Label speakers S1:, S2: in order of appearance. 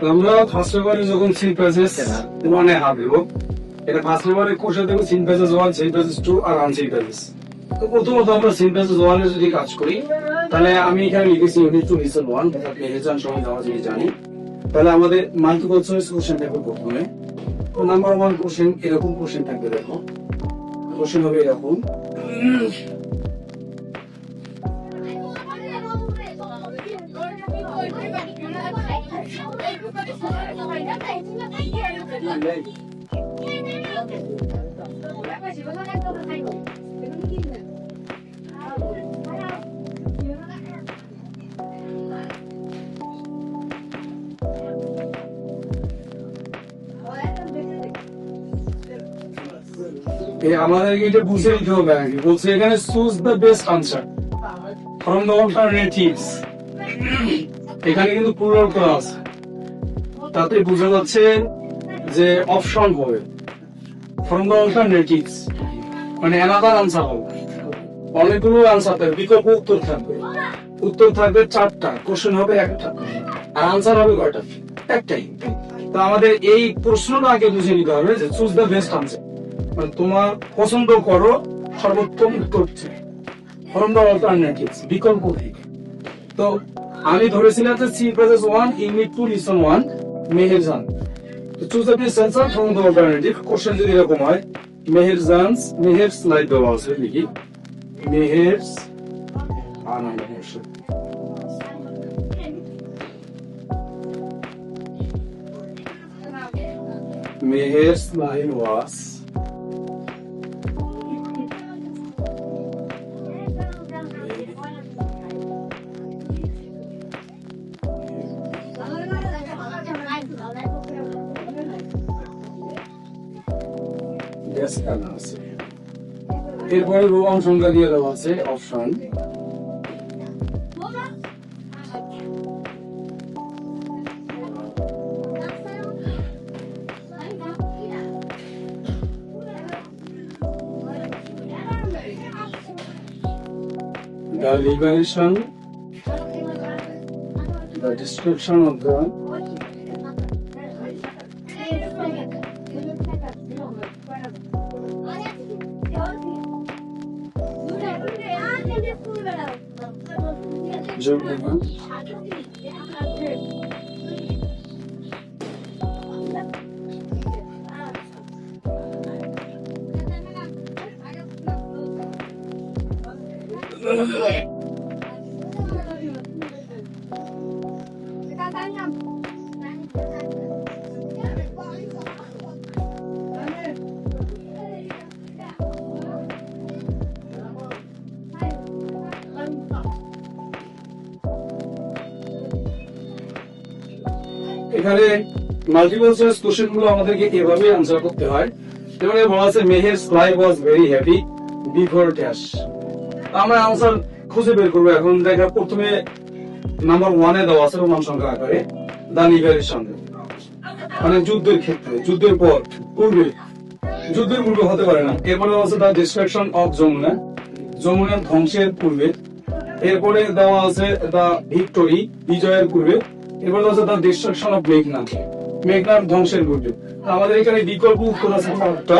S1: আমরা ফার্স্ট পেপারে যখন সিন প্যাসেজ ওয়ানে হাঁটব, এটা ফার্স্ট পেপারে কোর্সে দেবো seen passage one, seen passage two আর আনসিন প্যাসেজ। তো প্রথমত আমরা সিন প্যাসেজ ওয়ানে যদি কাজ করি, তাহলে আমি এখানে লিখেছি unit two lesson one, lesson সবাই যাওয়া যদি জানি, তাহলে আমাদের মাল্টিপল চয়েস কোশ্চেন থাকবে প্রথমে। তো নাম্বার ওয়ান কোশ্চেন এরকম কোশ্চেন থাকবে, দেখো কোশ্চেন হবে এরকম। আমাদেরকে এটা বুঝে নিতে হবে আর কি। বলছে এখানে choose the best answer from the alternatives. এখানে কিন্তু প্লুরাল করা আছে, তাতে বোঝা যাচ্ছে যে অপশন হবে ফ্রম দ্য অল্টারনেটিভস, মানে অ্যানাদার আনসার হবে। অনেকগুলো আনসার থাকবে, বিকল্প উত্তর থাকবে। উত্তর থাকবে চারটা, কোশ্চেন হবে একটা, আর আনসার হবে কয়টা? একটাই। তো আমাদের এই প্রশ্নটা আগে বুঝে নিতে হবে যে চুজ দ্য বেস্ট আনসার, মানে তোমার পছন্দ করো সর্বোত্তম উত্তর ফ্রম দ্য অল্টারনেটিভস, বিকল্প থেকে। তো আমি ধরেছিলাম যে seen passage one unit two lesson one Meherjaan. তো choose the best answer from the alternative. Question যদি এরকম হয়, মেহের স্লাইড দেওয়া আছে, লিখি মেহেরস Meher's line was এরপরে রোমান সংখ্যা দিয়ে দেওয়া আছে option. The liberation, the description of the এখানে মাল্টিপল চয়েস কোশ্চেন গুলো আমাদেরকে এভাবে আনসার করতে হয়। যেমন বলা আছে Meher's life was very happy before dash. আমরা আনসার খুঁজে বের করবো। এখন দেখা প্রথমে নাম্বার ওয়ানে দেওয়া আছে রোমান সংখ্যা আকারে দা লিবারেশন, মানে যুদ্ধের ক্ষেত্রে, যুদ্ধের পর, পূর্বে, যুদ্ধের পূর্বে হতে পারে না। এরপরে আছে দা ডিস্ট্রাকশন অফ যমুনা, যমুনার ধ্বংসের পূর্বে। এরপরে দেওয়া আছে দা ভিক্টোরি, বিজয়ের পূর্বে। এরপরে আছে দা ডিস্ট্রাকশন অফ মেঘনা, মেঘনার ধ্বংসের পূর্বে। আমাদের এখানে বিকল্প উত্তর আছে চারটা।